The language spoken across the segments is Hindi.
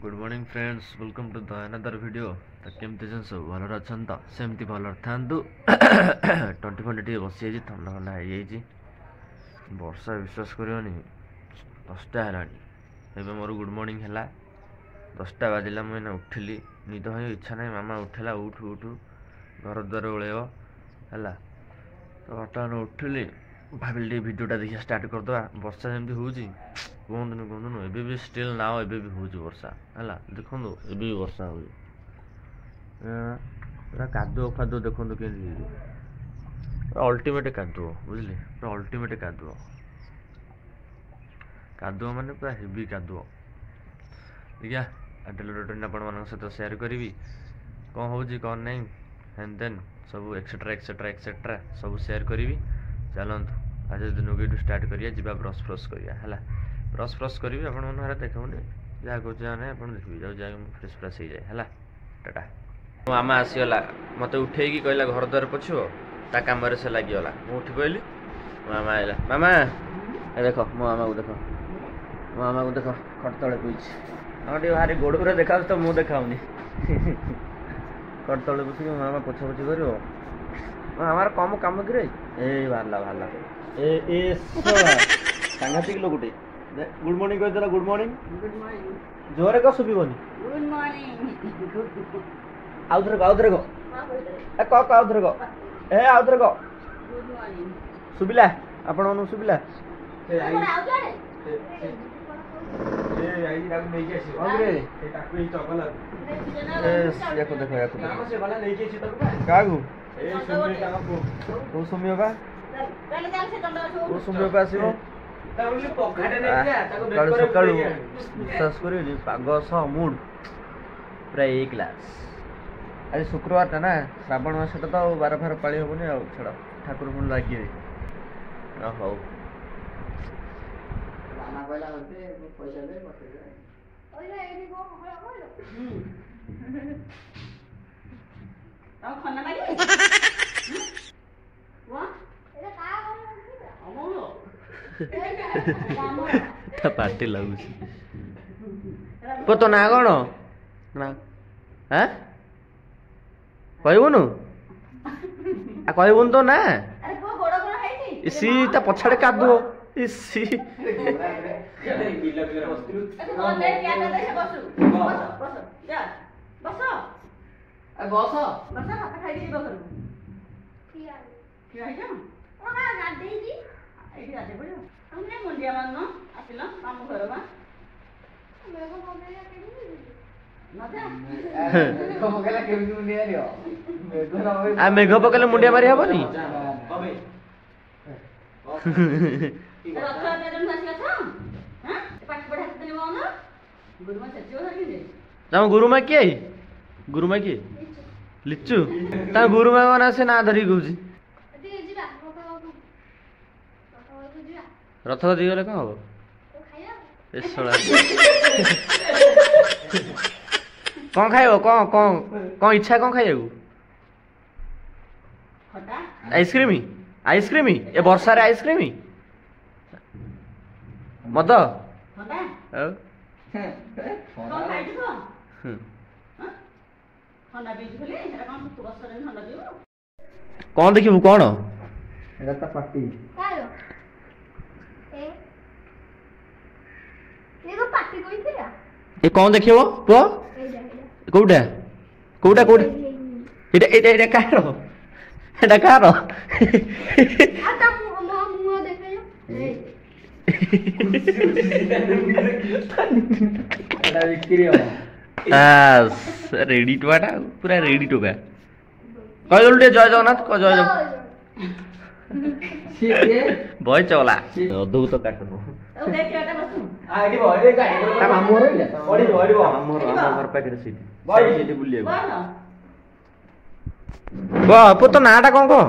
Good morning friends, welcome to the another video. तो केमती जन सब भलर अच्छा तो सेमती भलर था। ट्वेंटी फंड टे बस थंडा थंडा हो वर्षा विश्वास करनी 10टा है मोर गुड मॉर्निंग है 10टा बाजिला मुझे उठिली निद हो इच्छा ना मामा उठेला उठ उठ घर द्वार ओल्ब है तो बर्तमान उठिली भाविली भिडियोटा देखिए स्टार्ट करदे। वर्षा जमी हूँ कहतुनि एबे भी स्टिल नाउ एबे भी हूँ वर्षा है देखो एबे भी वर्षा हो कादुओ फादुओ देखो के अल्टीमेट कादुओ बुझे अल्टीमेट कादुओ कादुओ माने पूरा हेवी कादुओ। देखिए डेली रूटीन आपण सहित सेयार करी कौन हो कौन नहीं एंड देन सब एक्सेट्रा एक्सेट्रा एक्सेट्रा सब सेयार करी। चलतु आज दिन को स्टार्ट करिए जी ब्रश फ्रश करिया है ब्रश फ्रश करी आप देखनी जहाँ कहे मैंने आप देखिए जाए फ्रेश फ्रेश हो जाए है टाटा। मामा आसीगला मत उठे कहला घर द्वार पोछो ता कम से लगिगला मुझे उठी पड़ी मामा आएगा मामा देख मो मामा को देख मो मामा को देख खट तले पुची टे भारी गोड़ पूरा देखा तो मुँह देखाऊनी खट तले पुछी मामा पोछा पोछी कर हमार कम कम कि बाहरला बाहरला सांघातिक लोकटे गुड मॉर्निंग कह गुड मॉर्निंग जोरे कह शुभन गुड मॉर्निंग आउथरे कह आउथरे कह आउथरे कह ए आउथरे कह गुड मॉर्निंग शुभिला आपण मन शुभिला क्या समय का समय का आसो सका विश्वास कर पाग सह मुड पूरा ए क्लास। आज शुक्रवार टा ना श्रावण मासटा तो बार फार पाली हेनी छड़ ठाकुर पुणी लगे हौ पार्टी लगुच तो ना कौन ना कहबुनु कहबुन तो ना सी ता पछाड़े कादुओ सी मेघ पकड़े मुंडिया मारी हेनी तम गुरुमा किए गुरुमा किए लिचु ता गुरुमा मैंने से ना धरिक कौच रथ दी गले कौन हम कौन खाइब कौन कौन कौन इच्छा कौन खाइबू आइसक्रीम आइसक्रीम ए वर्षा रे आइसक्रीम मत कौन देखिबू कौन ए कौन देखिबो पुओ कोउडा कोउडा कोउडा एटा एटा एटा कार एटा कार आता मुंह देखयो एटा विक्री हो रेडी टुआटा पूरा रेडी टुका कह दल जय जगन्नाथ कह जय भय चला अद्भुत काटन पु तो नाटा कौन कह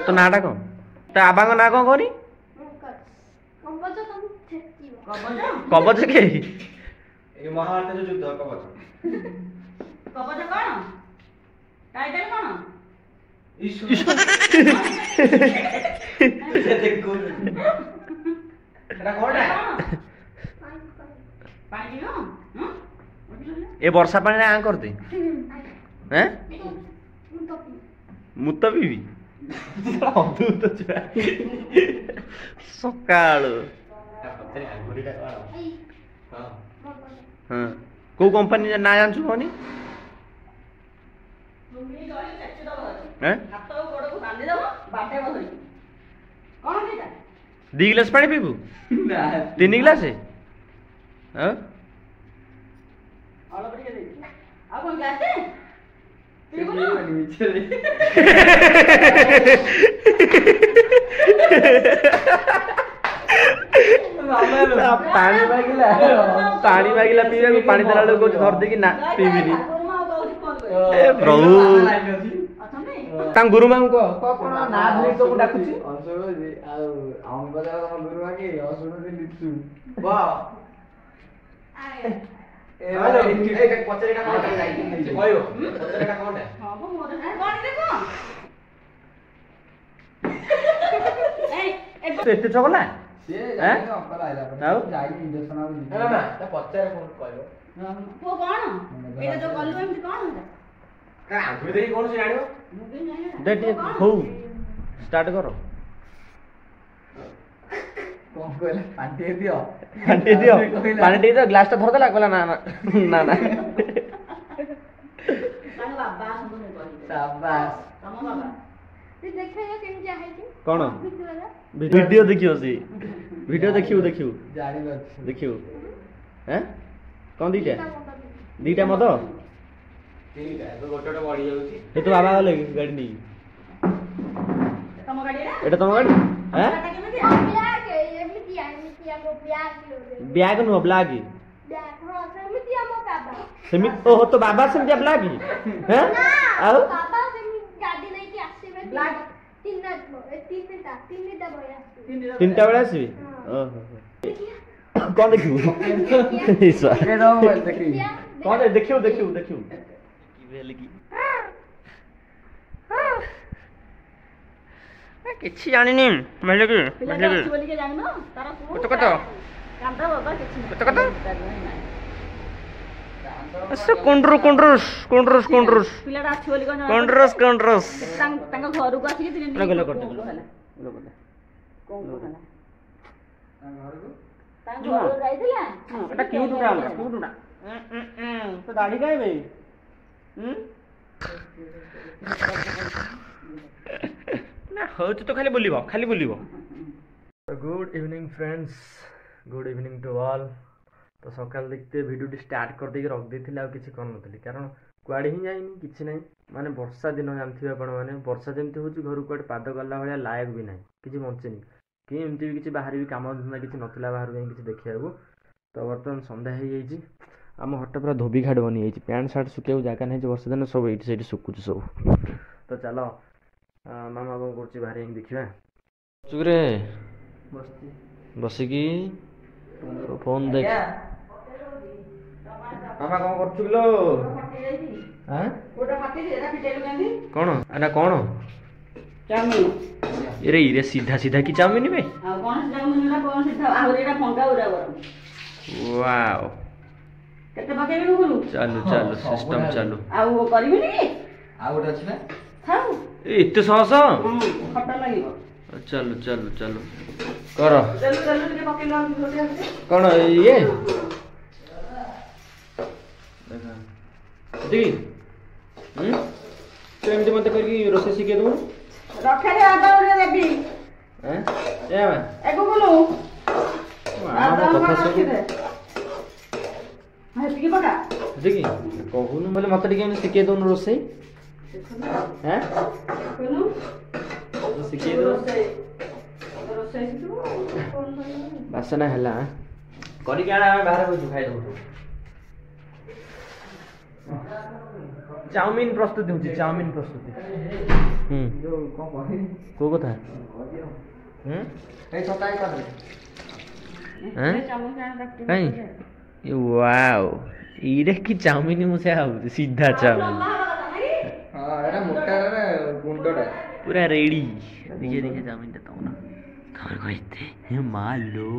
तो नाटा कौन तो आबांग ना कौन कहनी कवच के महाभारत जो युद्ध कवच कवच कौन टाइटल कौन এটা কোনটা पानी पियो हां ए वर्षा पानी आ कर दे हैं मुत पीबी अद्भुत छुआ सकाळो हाँ को कंपनी ना जानछु कोनी हैं हाथ गोड़ को बांधी दबो बाटे बसई कोन देता 2 गिलास पानी पीबू 3 गिलास है हां और बढ़िया दे अब कौन ग्लास है पीबू ना पानी मागिला पीबे को पानी देला लोग धर दे कि ना पीबिनी ए प्रभु तां गुरु मां को कोन ना धरि को डाकुची असुरो जी आ हम बजा हम गुरु मागे असुरो जी लिचु वाह ए हेलो ए पचरेटा कोन लाइटिंग नहीं कहियो पचरेटा कोन है हां वो मोर कोन देखो ए तो एते चगला से हैं? जाई अंकल आइला आउ? जाई इंजेक्शन आउ ना ना त पचरे कोन कहियो वो कौन एटा जो कल्लू एमती कौन होता का आंगुरी देई कोन से जानियो मुझे नहीं देट हो स्टार्ट करो कोन कहले पांटी दियो पानी दियो पानी दे दो ग्लास टा धर देला कहला ना ना ना ना तांग बाबा हमने कहि शाबाश तम बाबा ते देखैयो केमि आहे कि कौन वाला वीडियो देखियो सी वीडियो देखियो जानी लो देखियो हैं कौन दीटा मत ठीक है तो गोटे बड़ी जाउची ए तो बाबा गले गाड़ी नहीं तम गाड़ी रे एटा तुम गाड़ी हैं टाटा केमे दे ब्याग एमिति आमो ब्याग ब्याग नु ब्लाग ब्याग हां सेमिति आमो बाबा सेमि ओहो तो बाबा सेमि ब्लाग हैं आउ बाबा सेमि गाडी नै कि आसीबे ब्लाग तीनटा भय आसी तीनटा बेला आसीबे ओहो कौन देखियो ईसा ए दो मोबाइल देखी कौन देखियो की भेल की किछि जानिनी भेल की पिला अच्छी बोली के जानो तारा को कत कांदा बाबा किछि कत असे कोंड्रुस पिलाटा अच्छी बोली कोन कोंड्रुस तांग घर को आसी तिने लगलो कोन करते होला लगलो कोन होला घर को तांग घर जाइतिला एटा क्यूट उडा तो दाढ़ी काहे बे ना हो तो खाली बोलिबो good evening friends good evening to all तो सकाल देखते वीडियो स्टार्ट कर देके रख देथिले आ किछि कर नथली कारण कुआडे ही जाइनी किछि नै माने वर्षा दिन जानथिबे आपण माने वर्षा जेमति होची घर कुआडे पाद गल्ला भलिया लायक भी नै किछि बंचेनी कि एमति भी किछि बाहर भी काम धंदा किछि नथिला बाहर जाई किछि देखियागु तो वर्तमान संध्या हो जाइए आम हट पूरा धोबी घाट बनी जाइए पैंट सार्ट सुखा जगह नहीं वर्षा दिन सब ये सुखुच सब तो चलो मामा कौन कर बाहर देखा चुरे बसिकी फोन देख मामा कौन कर कौन एना कौन अरे इरे सीधा सीधा की चाउमीन बे वाओ केते पकेबे गुरु चालू चालू सिस्टम चालू आ वो करबी नी आ गोटे अछि ना थाउ एते सहस खट्टा लागिबो चालू चालू चालू कर चलो चलो ଟିକେ ପକେଇଲା ଗୋଟେ ଅଛି कौन ये देखा तो एमती मत करके रोसे शिखे दू ରଖେରେ ଆଦା ଉଡେ ଦେବି हैं ए बा एको बोलୁ मामा कथा सुन हेतिକି ପକା देखी कहूनु बोले मत टिके शिखे दउन रोसे हैं कोनु शिखे दो ରୋଷେଇ ଶିଖୁ कोन बासना हला करी के आना बाहर को खाइ दउ चाउमीन प्रस्तुति होची चाउमीन प्रस्तुति जो कोन कहि को कथा ए छटाई कर दे हैं चामच आन रखते काई वाओ इरे की चाउमीन मुसे आउ सीधा चाउमीन हां एरा मोटा रे गुंडोडा पूरा रेडी देखिए देखिए चाउमीन देता हूं ना खबर कहते हे मालो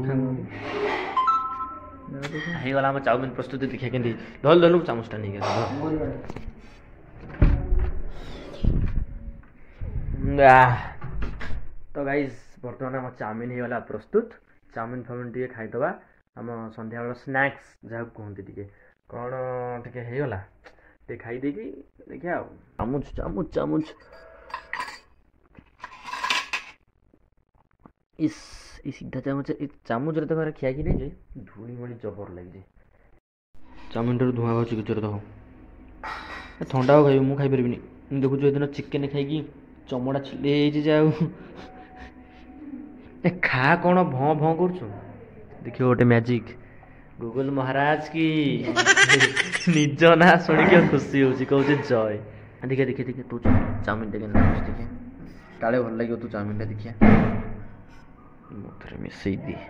ହେଇଗଲା ଆମ ଚାଉମିନ ପ୍ରସ୍ତୁତି ଦେଖିବା କେମିତି ଧଲ ଧଲୁ ଚାମଚଟା ନେଇକି ଆସ ତ ଗାଇସ୍ ବର୍ତ୍ତମାନ ଆମ ଚାଉମିନ ହେଇଗଲା ପ୍ରସ୍ତୁତ ଚାଉମିନ ଫାଉମିନ ଟିକେ ଖାଇଦେବା ଆମ ସନ୍ଧ୍ୟାବେଳ ସ୍ନାକ୍ସ ଯାହାକୁ କୁହନ୍ତି ଟିକେ କ'ଣ ଟିକେ ହେଇଗଲା ଟିକେ ଖାଇଦେଇକି ଦେଖିବା ଆଉ ଚାମଚ ଚାମଚ ଚାମଚ ଇସ୍ ଏ ସିଧା ଚାମଚ ଏ ଚାମଚରେ ତ ଘରେ ଖିଆଖି ନେଇଯାଏ ଧୂଳି ମଳି ଜବର ଲାଗିଯାଏ ଚାଉମିନଠାରୁ ଧୂଆଁ ବାହାରୁଛି କିଚରେ ଦେଖ ଥଣ୍ଡା ଆଉ ଖାଇବି ମୁଁ ଖାଇପାରିବିନି ମୁଁ ଦେଖୁଛୁ ଏଦିନ ଚିକେନ ଖାଇକି ଚମଡ଼ା ଛିଲେ ହେଇଛି ଯେ ଆଉ ଏ ଖା କ'ଣ ଭଁ ଭଁ କରୁଛୁ ଦେଖିବ ଗୋଟେ ମ୍ୟାଜିକ୍ ଗୁଗୁଲ ମହାରାଜ କି ନିଜ ନା ଶୁଣିକି ଖୁସି ହେଉଛି କହୁଛି ଜୟ ଦେଖିଆ ଦେଖିଆ ଦେଖିଆ ତୁ ଚାଉମିନ ଟିକେ ଦେଖିଆ କାଳେ ଭଲ ଲାଗିବ ତୁ ଚାଉମିନଟା ଦେଖିଆ ମୁଁ ଥରେ ମିଶେଇ ଦିଏ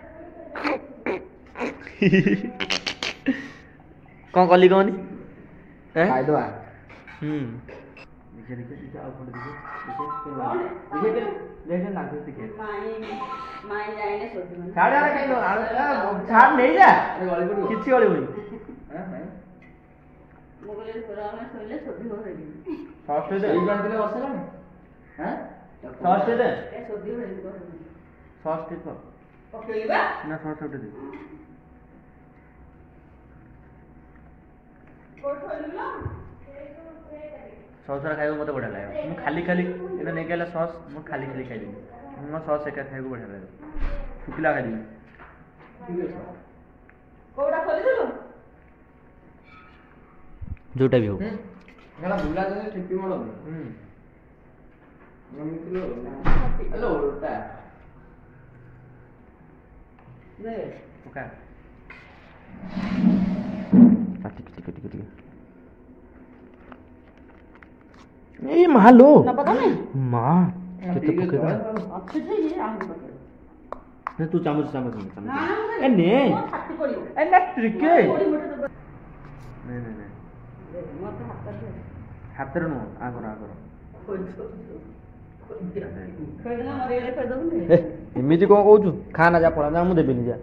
କ'ଣ କଲି କହନି ଖାଇଦବା ଦେଖିଆ ଦେଖିଆ ଦେଖିଆ ଆଉ ଖଣ୍ଡେ ଦେଖିଆ ଦେଖିଆ ଲାଗୁଛି ଦେଖିଆ ମାଇଁ ଯାଇଲେ ଶୋଧିବ ଛାଡ଼ ଛାଡ଼ ନେଇଯା କିଛି ଗଳିବନି ମୁଁ କହିଲି ପୁରାଣ ଶୋଇଲେ ଶୋଧିବ ହେବି ସସ୍ ଦେ ଏଇ ବାଣ୍ଟିଲେ ବସିଲାଣି ସସ୍ ଦେ ଏ ଶୋଧିବ ହେବି କହିବି ସସ୍ ଟିକେ ପକେଇବା ନା ସସ୍ ଗୋଟେ ଦେ ସସ୍ରା ଖାଇବାକୁ ମୋତେ ବଢ଼ିଆ ଲାଗେ ମୁଁ ଖାଲି ଖାଲି ଏଇଟା ନେଇକି ଆଇଲା ସସ୍ ମୁଁ ଖାଲି ଖାଲି ଖାଇଦେବି ମୋ ସସ୍ ଏକା ଖାଇବାକୁ ବଢ଼ିଆ ଲାଗେ ଶୁଖିଲା ଖାଇଦେବି କୋଉଟା ଖୋଲିଦେଲୁ ଯେଉଁଟା ବି ହଉ ବୁଲା ଠିପି ମଳ ଓଲଟା ପକା ଟିକେ ଟିକେ ଟିକେ ଟିକେ ଏଇ ମା ଲୋ ନବ ତମେ ମା କେତେ ପକେଇଦବା ଅଛି ଯେ ଇଏ ଆହୁରି ପକେଇବ ତୁ ଚାମଚ ଚାମଚ ଚାମଚ ନା ଏ ନେ ମୋ ଛାତି ପଡ଼ିବ ଏ ନା ଟିକେ କୋଡ଼ି ମୋଟେ ଦବ ନେ ନେ ନେ ମତେ ହାତରେ ହାତରେ ନୁହଁ ଆଗର ଆଗର ଖୋଇଦେଲେ ମରିଗଲେ ଖୋଇଦେବୁନି ଏମିତି କ'ଣ କହୁଛୁ ଖା ନା ଯା ପଳା ଯା ମୁଁ ଦେବିନି ଯା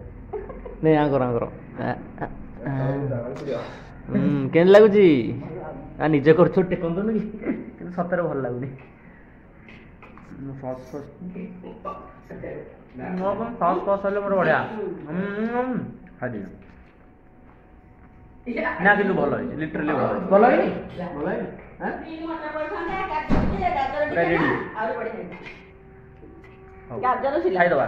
ନେ ଆଙ୍କର ଆଙ୍କର କେମିତି ଲାଗୁଛି ନିଜେ କରୁଛୁ ଟେକନ୍ତୁନି କି କିନ୍ତୁ ସତରେ ଭଲ ଲାଗୁନି ସସ୍ ସସ୍ ସସ୍ ଫସ୍ ହେଲେ ମୋର ବଢ଼ିଆ ଖାଇଦେବି ନା କିନ୍ତୁ ଭଲ ହେଇଛି ଲିଟରାଲି ଭଲ ହେଇଛି ଭଲ ହେଇନି ଭଲ ହେଇନି ଗାଜର ଥିଲା ଖାଇଦେବା